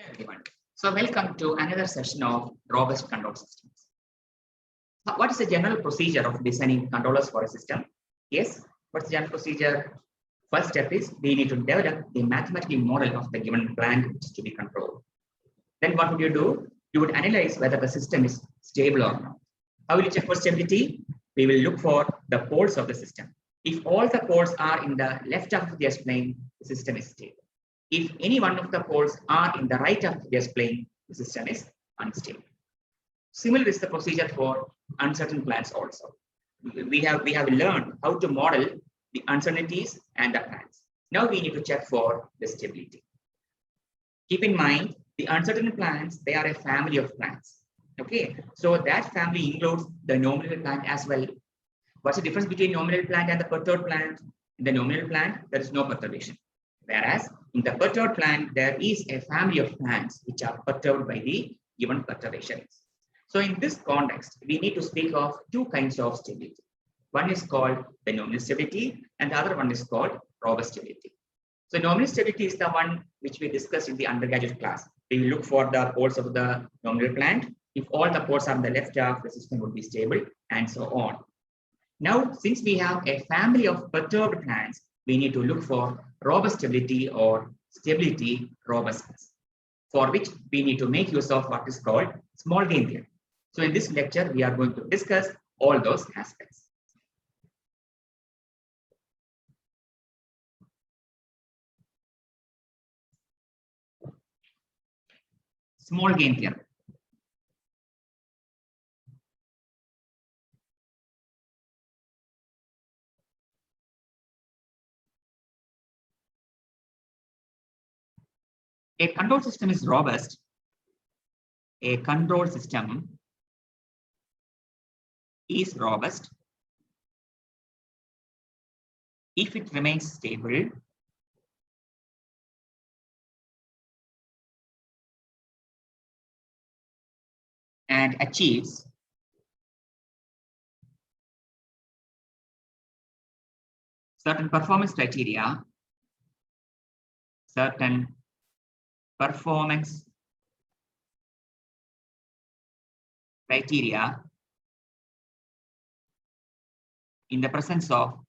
everyone. So welcome to another session of robust control systems. What is the general procedure of designing controllers for a system? Yes, what's the general procedure? First step is we need to develop the mathematical model of the given plant which is to be controlled. Then what would you do? You would analyze whether the system is stable or not. How will you check for stability? We will look for the poles of the system. If all the poles are in the left half of the S-plane, the system is stable. If any one of the poles are in the right half of the S-plane, the system is unstable. Similar is the procedure for uncertain plans also. We have learned how to model the uncertainties and the plans. Now we need to check for the stability. Keep in mind, the uncertain plans, they are a family of plans. Okay, so that family includes the nominal plant as well. What's the difference between nominal plant and the perturbed plant? In the nominal plant, there is no perturbation. Whereas in the perturbed plant, there is a family of plants which are perturbed by the given perturbations. So in this context, we need to speak of two kinds of stability. One is called the nominal stability and the other one is called robust stability. So nominal stability is the one which we discussed in the undergraduate class. We will look for the poles of the nominal plant. If all the poles are in the left half, the system would be stable and so on. Now, since we have a family of perturbed plants, we need to look for robust stability or stability robustness, for which we need to make use of what is called small gain theory. So in this lecture, we are going to discuss all those aspects. Small gain theory. A control system is robust. A control system is robust if it remains stable and achieves certain performance criteria, in the presence of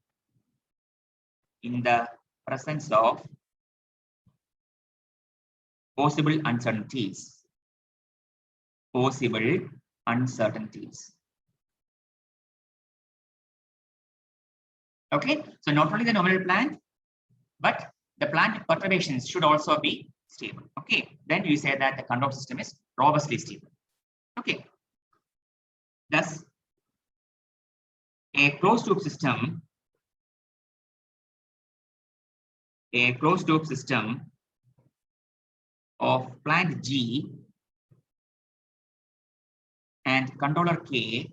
possible uncertainties. Okay, so not only the nominal plant, but the plant perturbations should also be stable. Okay, then we say that the control system is robustly stable. Okay, thus a closed loop system of plant G and controller K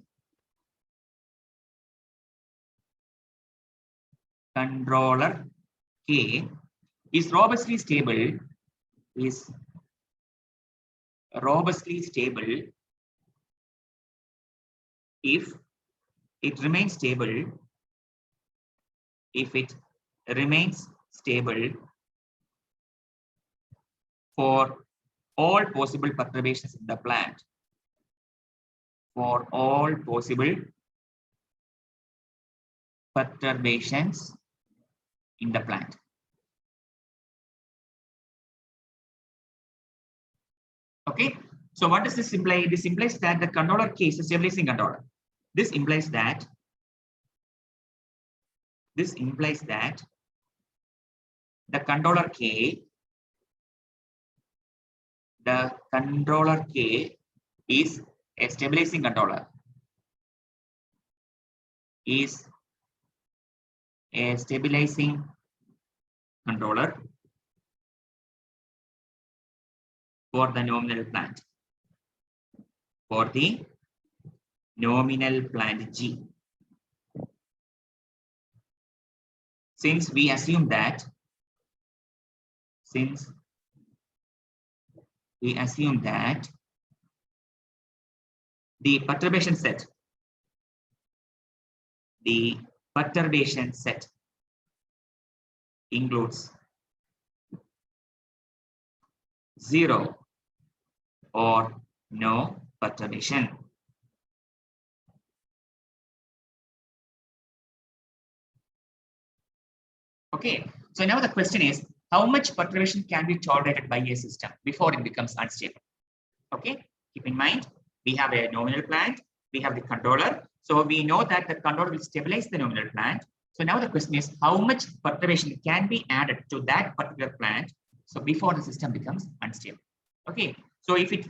is robustly stable if it remains stable for all possible perturbations in the plant. For all possible perturbations in the plant. Okay, so what does this imply? This implies that the controller K is a stabilizing controller. This implies that the controller K is a stabilizing controller. For the nominal plant. For the nominal plant G. Since we assume that the perturbation set includes 0 or no perturbation. Okay, so now the question is, how much perturbation can be tolerated by a system before it becomes unstable? Okay, keep in mind, we have a nominal plant, we have the controller. So we know that the controller will stabilize the nominal plant. So now the question is, how much perturbation can be added to that particular plant so before the system becomes unstable? Okay, so if you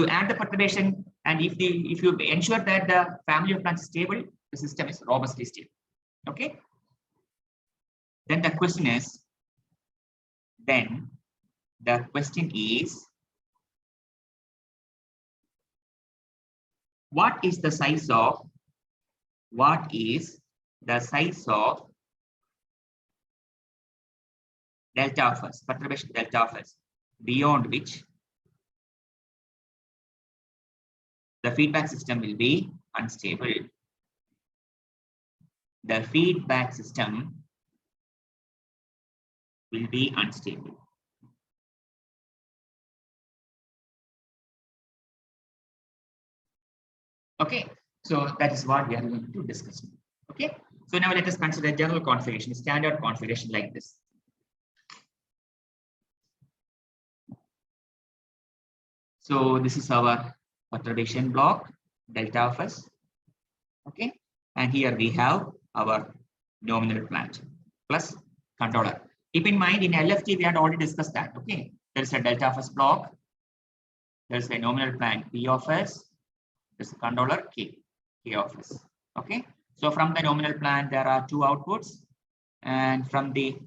add the perturbation, and if you ensure that the family of plants is stable, the system is robustly stable. Okay, then the question is, what is the size of delta of S, perturbation delta of S, beyond which the feedback system will be unstable? The feedback system will be unstable. Okay, so that is what we are going to discuss. Okay, so now let us consider general configuration, standard configuration like this. So this is our perturbation block, delta of S. Okay, and here we have our nominal plant plus controller. Keep in mind, in LFT we had already discussed that. Okay, there is a delta of S block, there is a nominal plant P of S, there's a controller K of S. Okay, so from the nominal plant there are two outputs, and from the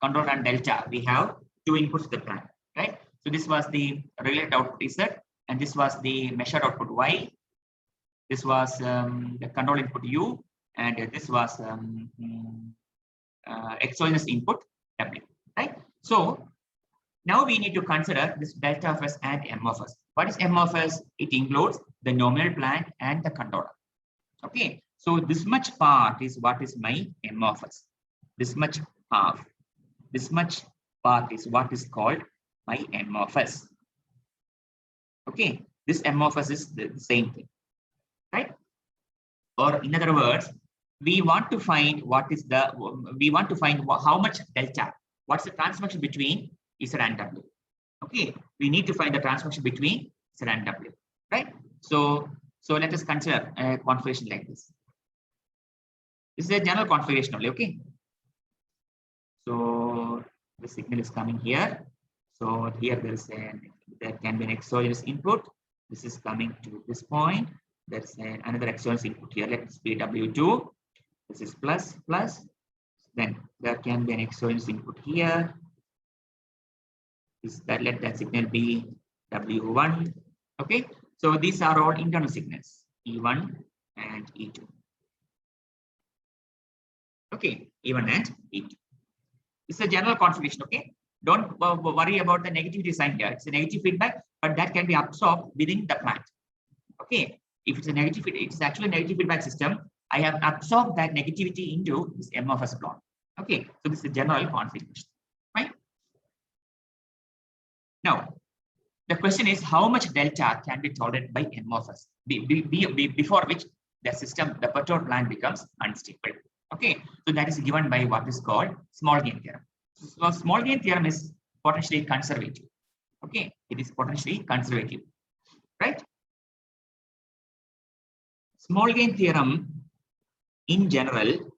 controller and delta we have two inputs to the plant, right? So this was the regulated output Z, and this was the measured output Y. This was the control input U, and this was exogenous input W, right? So now we need to consider this delta of S and M of S. What is M of S? It includes the nominal plant and the controller. Okay, so this much part is what is my M of S. This much part is what is called my M of S. Okay, this M of S is the same thing, right? Or in other words, we want to find how much delta, what's the transformation between Z and W. Okay, we need to find the transformation between Z and W, right? So let us consider a configuration like this. This is a general configuration only. Okay, so the signal is coming here. So here there can be an exogenous input. This is coming to this point. There's another exogenous input here. Let's be W2. This is plus. Then there can be an exogenous input here. Let that signal be W1. Okay, so these are all internal signals, E1 and E2. Okay, E1 and E2. This is a general configuration. Okay, don't worry about the negativity sign here. It's a negative feedback, but that can be absorbed within the plant. Okay, if it's a negative, it's actually a negative feedback system. I have absorbed that negativity into this M of S block. Okay, so this is a general configuration, right? Now, the question is, how much delta can be tolerated by M of S before which the system, the perturbed plant becomes unstable? Okay, so that is given by what is called small gain theorem. So small gain theorem is potentially conservative. Okay, it is potentially conservative, right? Small gain theorem in general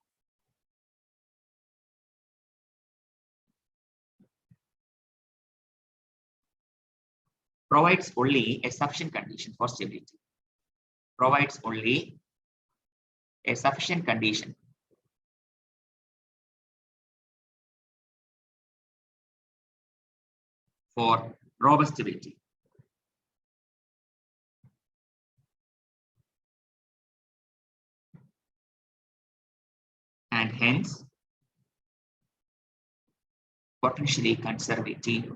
provides only a sufficient condition for stability. Provides only a sufficient condition for robust stability. And hence potentially conservative.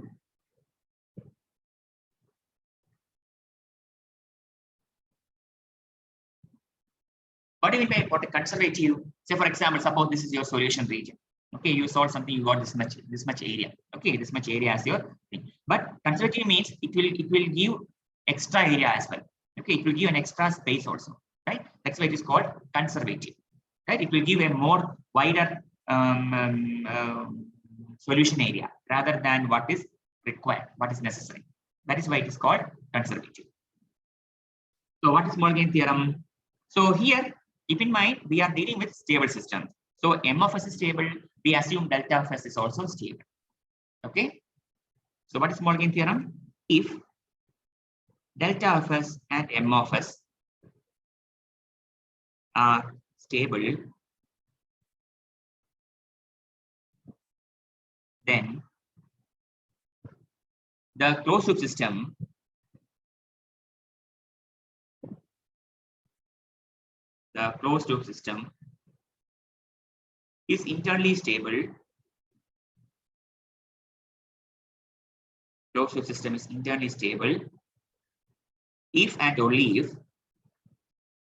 What do you mean by conservative? Say, for example, suppose this is your solution region. Okay, you solve something, you got this much area. Okay, this much area as your thing. But conservative means it will give extra area as well. Okay, it will give an extra space also, right? That's why it is called conservative, right? It will give a more wider solution area rather than what is required, what is necessary. That is why it is called conservative. So what is Morgan theorem? So here, keep in mind, we are dealing with stable systems. So M of S is stable. We assume delta of S is also stable. Okay. So what is Morgan theorem? If delta of S and M of S are stable, then the closed loop system is internally stable. Closed loop system is internally stable if and only if.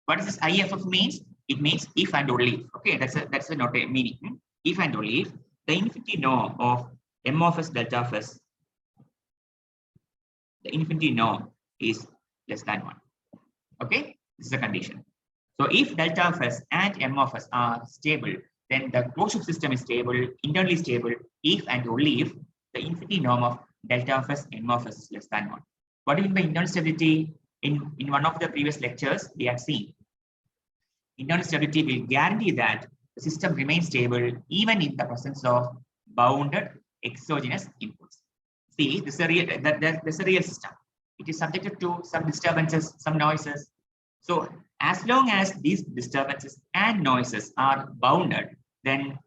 What is this IFF means? It means if and only if. Okay, that's a not a meaning. If and only if the infinity norm of M of S delta of S, the infinity norm is less than 1. Okay, this is the condition. So if delta of S and M of S are stable, then the closed loop system is stable, internally stable, if and only if the infinity norm of delta of S, M of S is less than 1. What do you mean by internal stability? In one of the previous lectures, we have seen internal stability will guarantee that the system remains stable even in the presence of bounded exogenous inputs. See, this is a real system. It is subjected to some disturbances, some noises. So as long as these disturbances and noises are bounded, then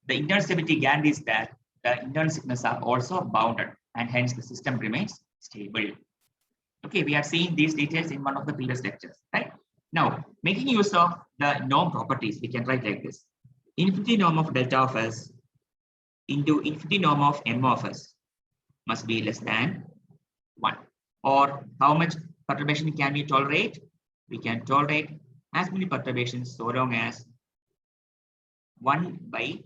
the internal stability guarantees that the internal signals are also bounded, and hence the system remains stable. Okay, we have seen these details in one of the previous lectures, right? Now, making use of the norm properties, we can write like this: infinity norm of delta of S into infinity norm of M of S must be less than 1. Or how much perturbation can we tolerate? We can tolerate as many perturbations so long as 1 by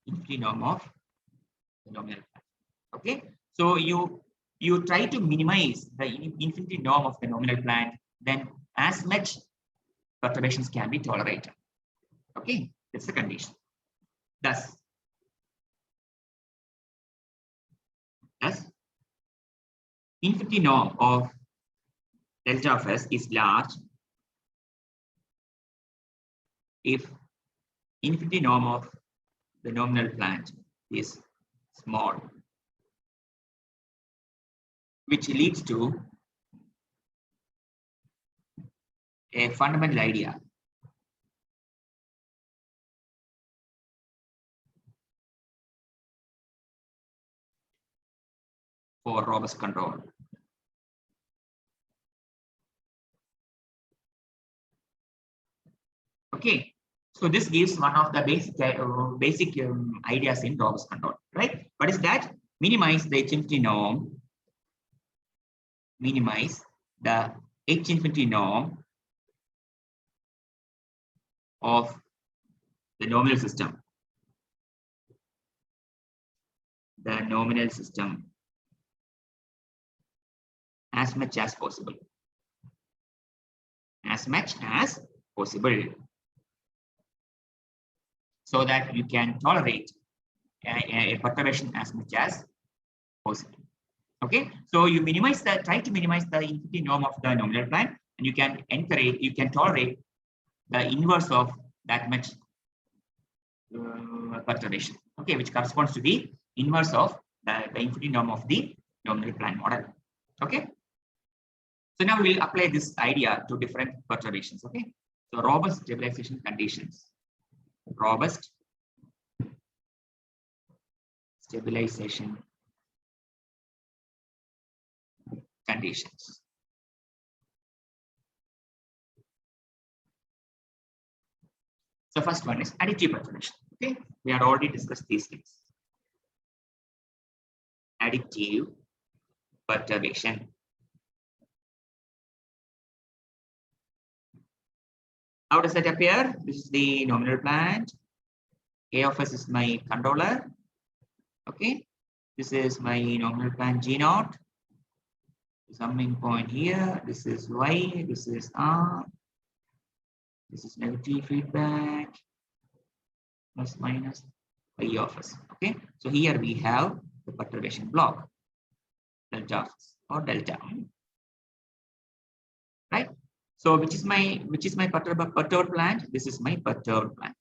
infinity norm of the nominal. Okay, so you try to minimize the infinity norm of the nominal plant, then as much perturbations can be tolerated. Okay, that's the condition. Thus infinity norm of delta of S is large if infinity norm of the nominal plant is small, which leads to a fundamental idea for robust control. Okay, so this gives one of the basic ideas in robust control, right? What is that? Minimize the H infinity norm. Minimize the H infinity norm of the nominal system. The nominal system as much as possible. As much as possible. So that you can tolerate a perturbation as much as possible. Okay, so you try to minimize the infinity norm of the nominal plant, and you can tolerate the inverse of that much perturbation. Okay, which corresponds to the inverse of the infinity norm of the nominal plant model. Okay, so now we'll apply this idea to different perturbations. Okay, so robust stabilization conditions. Robust stabilization conditions. So first one is additive perturbation. Okay, we had already discussed these things. Additive perturbation. How does that appear? This is the nominal plant. K of S is my controller. Okay, this is my nominal plan G naught. Summing point here. This is Y. This is R. This is negative feedback. Plus minus Y of S. Okay, so here we have the perturbation block. Delta of S or delta. Right. So which is my perturbed plant? This is my perturbed plant.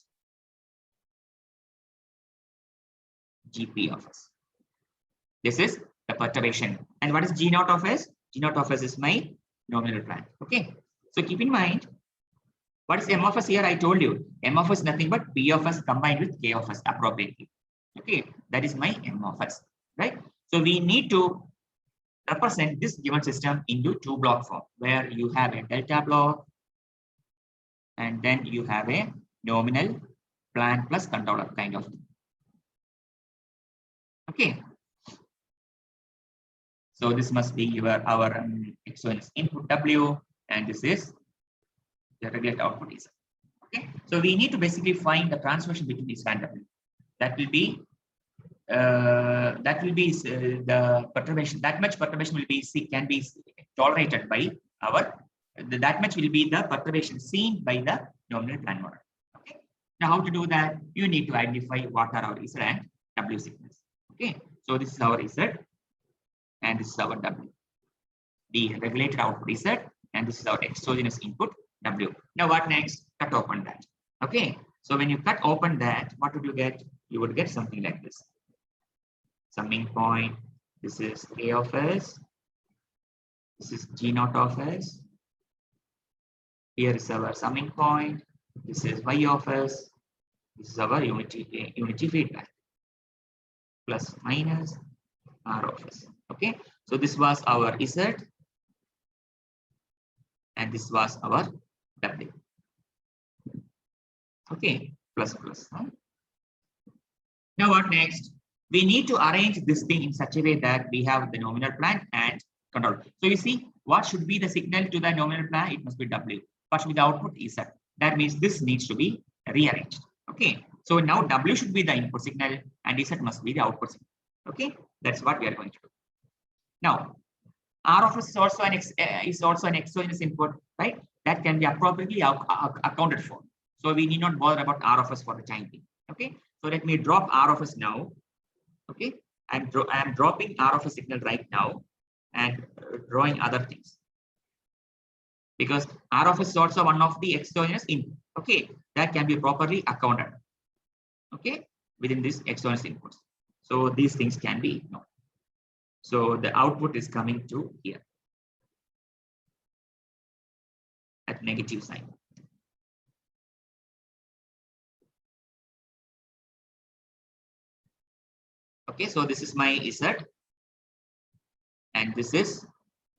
GP of S. This is the perturbation. And what is G naught of S? G naught of S is my nominal plant. Okay. So keep in mind, what is M of S here? I told you, M of S is nothing but P of S combined with K of S appropriately. Okay. That is my M of S. Right. So we need to represent this given system into two block form, where you have a delta block and then you have a nominal plant plus controller kind of thing. Okay. So this must be our exogenous input W, and this is the regulated output is. Okay. So we need to basically find the transformation between this and W. That will be the perturbation. That much perturbation will be can be tolerated by our. That much will be the perturbation seen by the nominal plan model. Okay. Now how to do that? You need to identify what are our Z and W signals. Okay. So this is our Z. And this is our W. The regulated output Z, and this is our exogenous input W. Now what next? Cut open that. Okay. So when you cut open that, what would you get? You would get something like this. Summing point. This is K of S. This is G naught of S. Here is our summing point. This is Y of S. This is our unity feedback. Plus minus R of S. Okay, so this was our Z and this was our W. Okay, plus. Now what next? We need to arrange this thing in such a way that we have the nominal plant and control. So you see, what should be the signal to the nominal plant? It must be W. What should be the output? Z. That means this needs to be rearranged. Okay, so now W should be the input signal and Z must be the output signal. Okay, that's what we are going to do. Now, R of S is also an exogenous input, right? That can be appropriately accounted for. So we need not bother about R of S for the time being. Okay, so let me drop R of S now. Okay, I'm dropping R of S signal right now and drawing other things, because R of S is also one of the exogenous input. Okay, that can be properly accounted. Okay, within this exogenous inputs. So these things can be ignored. So the output is coming to here at negative sign. Okay, so this is my Z and this is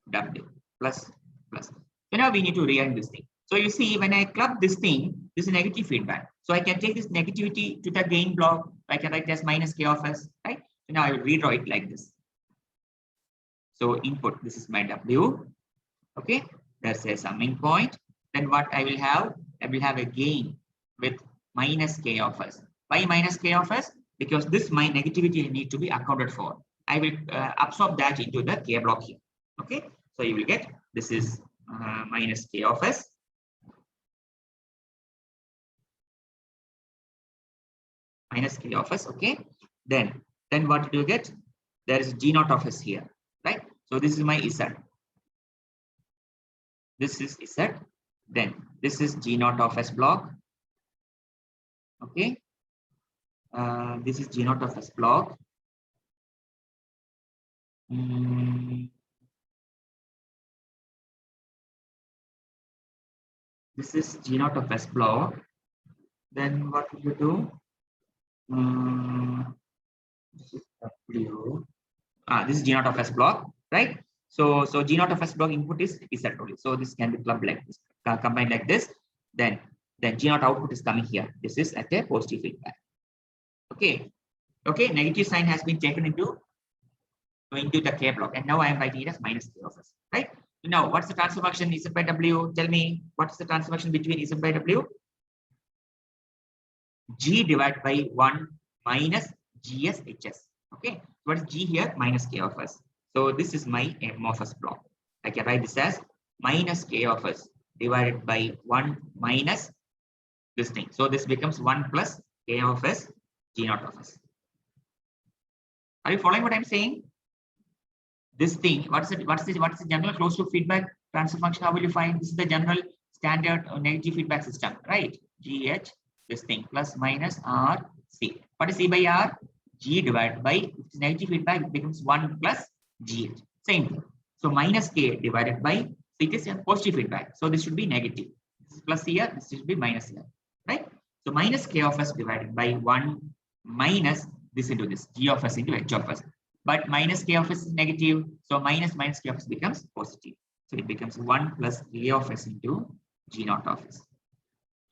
W plus. So now we need to rearrange this thing. So you see, when I club this thing, this is negative feedback. So I can take this negativity to the gain block. I can write it as minus K of S, right? So now I will redraw it like this. So input, this is my W. Okay, there's a summing point. Then what I will have a gain with minus K of S. Why minus K of S? Because this my negativity need to be accounted for. I will absorb that into the K block here. Okay, so you will get this is minus K of S. Minus K of S. Okay, then what do you get? There is G naught of S here. Right, so this is my Z. This is Z. Then this is G naught of S block. Okay, this is G naught of S block. This is G naught of S block. Then what will you do? This is W. This is G naught of S block, right? So G naught of S block input is Z only. So this can be clubbed like this, combined like this. Then G naught output is coming here. This is at a positive feedback. Okay. Okay. Negative sign has been taken into the K block, and now I am writing it as minus K of S. Right. So now, what's the transfer function Z by W? Tell me, what's the transfer function between Z by W? G divided by 1 minus GSHS. Okay, what is G here? Minus K of S. So this is my M of S block. I can write this as minus K of S divided by 1 minus this thing. So this becomes 1 plus K of S G naught of S. Are you following what I'm saying? This thing, what is the general closed loop feedback transfer function? How will you find? This is the general standard negative feedback system, right? GH, this thing, plus minus R C. What is C by R? G divided by, if it's negative feedback, it becomes 1 plus GH. Same thing. So minus K divided by, so it is a positive feedback. So this should be negative. This is plus here, this should be minus here, right? So minus K of S divided by 1 minus this into this, G of S into H of S. But minus K of S is negative. So minus K of S becomes positive. So it becomes 1 plus K of S into G naught of S.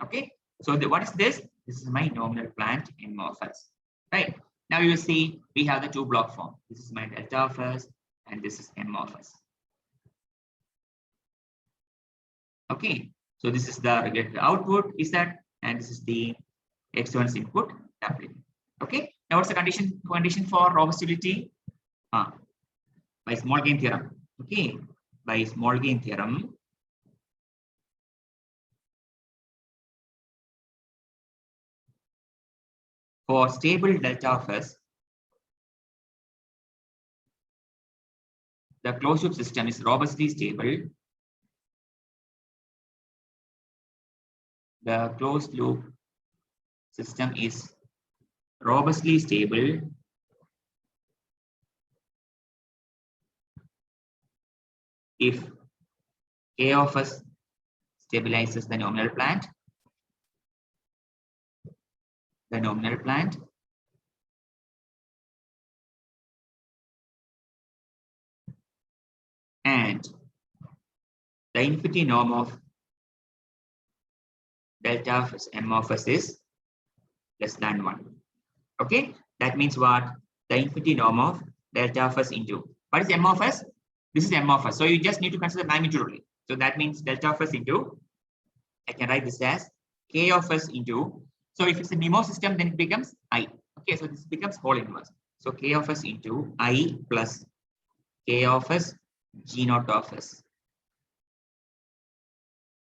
Okay. So what is this? This is my nominal plant M of S. Right. Now you see we have the two block form. This is my delta of S and this is M of S. Okay. So this is the regulated output is that, and this is the X1's input W. Okay. Now what's the condition for robustability? By small gain theorem. Okay. By small gain theorem, for stable delta of S, the closed loop system is robustly stable. The closed loop system is robustly stable if K of S stabilizes the nominal plant, and the infinity norm of delta of S, M of S is less than 1. Okay, that means what? The infinity norm of delta of S into, what is M of S? This is M of S. So you just need to consider magnitude only. So that means delta of S into, I can write this as K of S into, so if it's a MIMO system, then it becomes I. Okay, so this becomes whole inverse. So K of S into I plus K of S G naught of S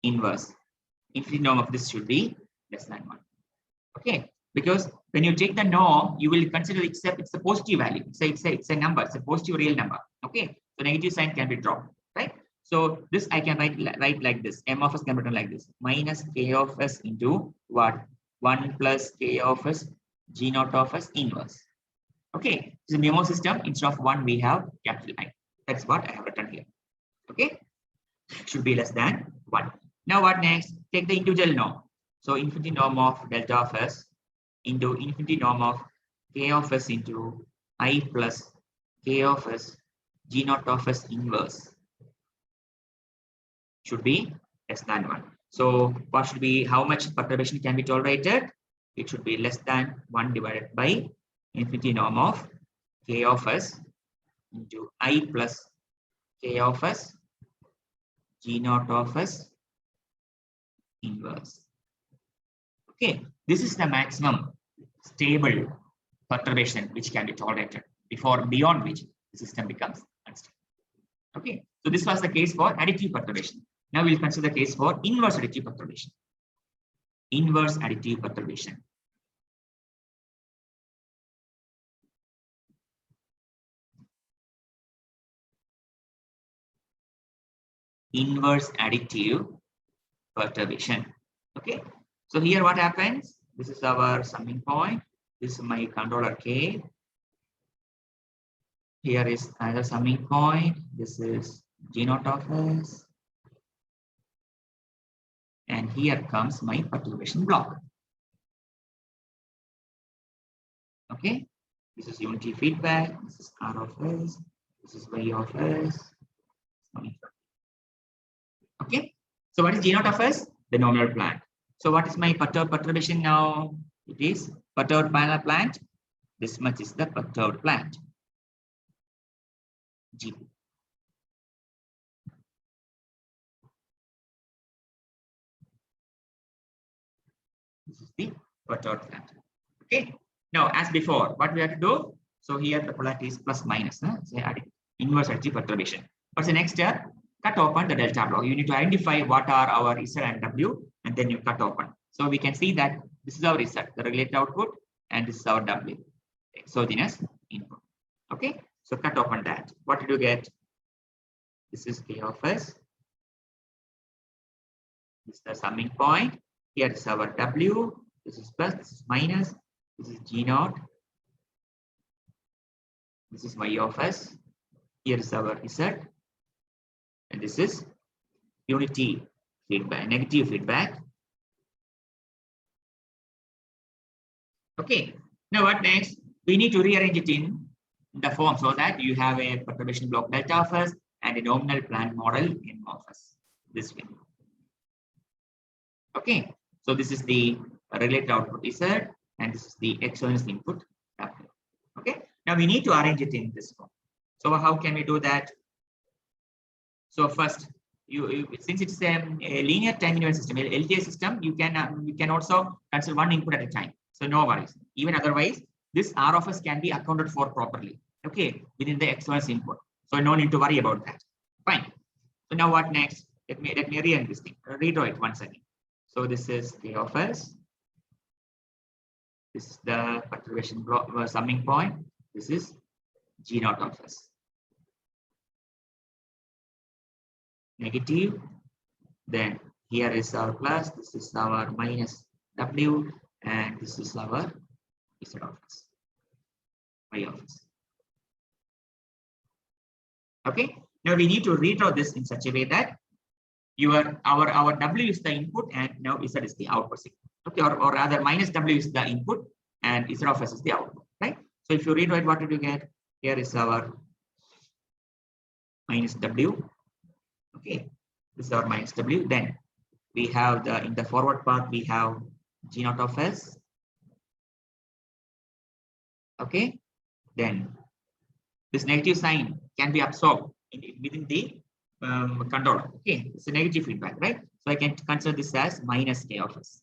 inverse. Infinity norm of this should be less than 1. Okay, because when you take the norm, you will consider it's a positive value. It's a number, it's a positive real number. Okay, so negative sign can be dropped, right? So this I can write like this. M of S can be written like this: minus K of S into what? 1 plus K of S G naught of S inverse. Okay, so MIMO system, instead of 1 we have capital I. That's what I have written here. Okay, should be less than 1. Now what next? Take the individual norm. So infinity norm of delta of S into infinity norm of K of S into I plus K of S G naught of S inverse should be less than 1. So what should be, how much perturbation can be tolerated? It should be less than 1 divided by infinity norm of K of S into I plus K of S G naught of S inverse. Okay, this is the maximum stable perturbation which can be tolerated, beyond which the system becomes unstable. Okay, so this was the case for additive perturbation. Now we'll consider the case for inverse additive perturbation. Inverse additive perturbation. Inverse additive perturbation. Okay, so here what happens? This is our summing point. This is my controller K. Here is another summing point. This is G naught of S. And here comes my perturbation block. Okay, this is unity feedback. This is R of S. This is Y of S. Okay, so what is G naught of S? The nominal plant. So what is my perturbation now? It is perturbed plant. This much is the perturbed plant. G. This is the perturbed flat. Okay. Now, as before, what we have to do? So here the polarity is plus minus. So adding inverse energy perturbation. What's the next step? Cut open the delta block. You need to identify what are our Z and W, and then you cut open. So we can see that this is our Z, the regulated output, and this is our W, exogenous input. Okay. So cut open that. What did you get? This is K of S. This is the summing point. Here is our W. This is plus, this is minus. This is G naught. This is Y of S. Here is our Z. And this is unity feedback, negative feedback. Okay. Now what next? We need to rearrange it in the form so that you have a perturbation block delta of S and a nominal plant model M of S. This way. Okay. So this is the regulated output Z, and this is the exogenous input W. Okay. Now we need to arrange it in this form. So how can we do that? So first, since it's a linear time invariant system, LTI system, you can also consider one input at a time. So no worries. Even otherwise, this R of S can be accounted for properly. Okay, within the exogenous input. So no need to worry about that. Fine. So now what next? Let me rearrange this thing. Redraw it once again. So this is K of S. This is the perturbation block summing point. This is G naught of S. Negative. Then here is our plus. This is our minus W, and this is our Z of S. Y of S. Okay. Now we need to redraw this in such a way that our W is the input, and now Z is the output signal. Okay, or rather minus W is the input and Z of S is the output, right? So if you redraw it, what did you get? Here is our minus W. Okay, this is our minus W. Then we have in the forward path we have G naught of S. Okay, then this negative sign can be absorbed within the controller. Okay, it's a negative feedback, right? So I can consider this as minus K of S.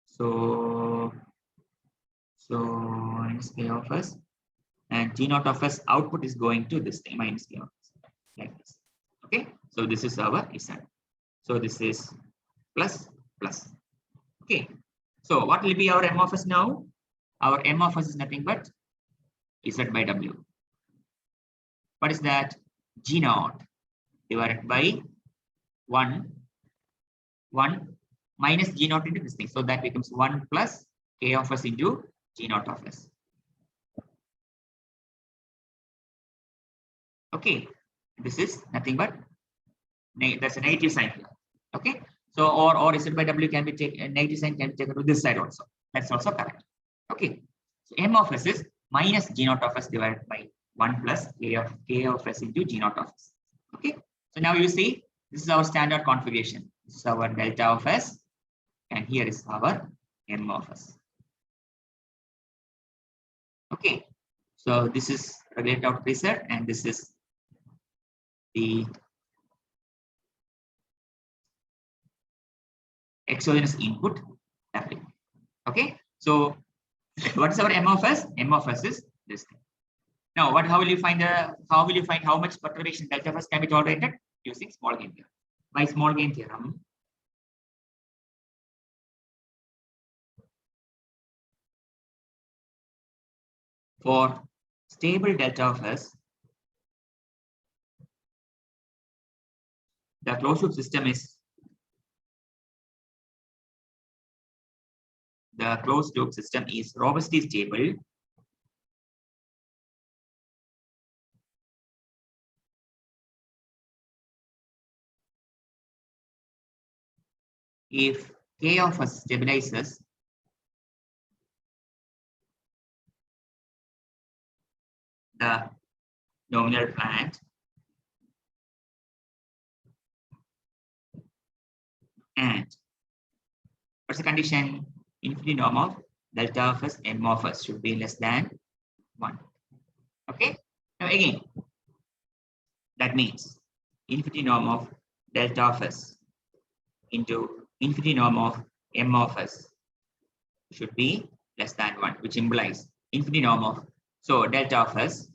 So minus K of S, and G naught of S output is going to this thing minus K of S, like this. Okay, so this is our Z. So this is plus plus. Okay, so what will be our M of S now? Our M of S is nothing but Z by W. What is that? G naught divided by 1 minus G naught into this thing. So that becomes 1 plus K of S into G naught of S. Okay, this is nothing but that's a negative sign here. Okay, so or Z by W can be taken, negative sign can be taken to this side also. That's also correct. Okay, so M of S is minus G naught of S divided by 1 plus K of S into G naught of S. Okay, so now you see this is our standard configuration. This is our delta of S, and here is our M of S. Okay, so this is regulated output Z, and this is the exogenous input W. Okay, so what is our M of S? M of S is this thing. Now, how will you find how much perturbation delta of S can be tolerated? Using small gain theorem. By small gain theorem, for stable delta of S, the closed loop system is robustly stable if K of S stabilizes the nominal plant and what's the condition? Infinity norm of delta of S, M of S should be less than 1. Okay, now again, that means infinity norm of delta of S into infinity norm of m of s should be less than 1, which implies infinity norm of, so delta of s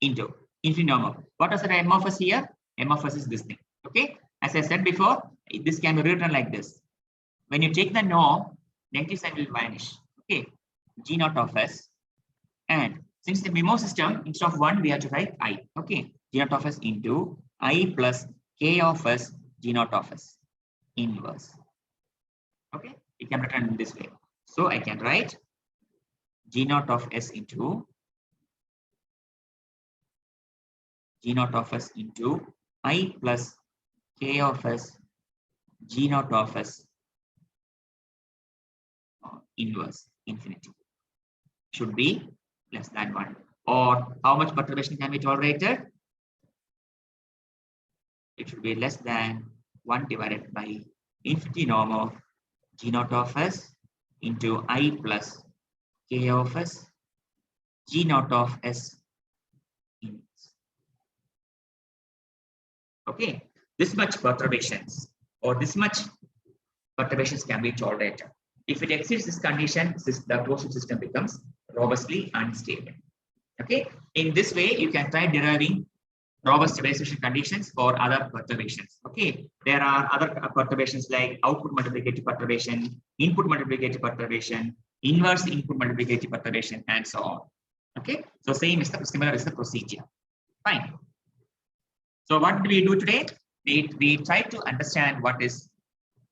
into infinity norm of, what is the m of s here? M of s is this thing. Okay, as I said before, this can be written like this. When you take the norm, negative sign will vanish. Okay, g naught of s, and since the memo system, instead of 1, we have to write I. Okay, g naught of s into I plus k of s g naught of s inverse. Okay, it can be written in this way. So I can write g naught of s into g naught of s into I plus k of s g naught of s inverse infinity should be less than 1. Or how much perturbation can be tolerated? It should be less than 1 divided by infinity norm of g naught of s into I plus k of s g naught of s inverse. Okay, this much perturbations or this much perturbations can be tolerated. If it exceeds this condition, the closed system becomes robustly unstable. Okay, in this way, you can try deriving robust stabilization conditions for other perturbations. Okay, there are other perturbations like output multiplicative perturbation, input multiplicative perturbation, inverse input multiplicative perturbation, and so on. Okay, so similar is the procedure. Fine. So what do we do today? We try to understand what is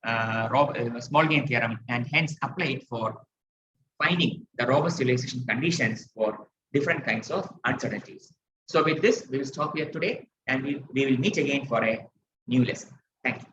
small gain theorem and hence apply it for finding the robust stabilization conditions for different kinds of uncertainties. So with this, we will stop here today and we will meet again for a new lesson. Thank you.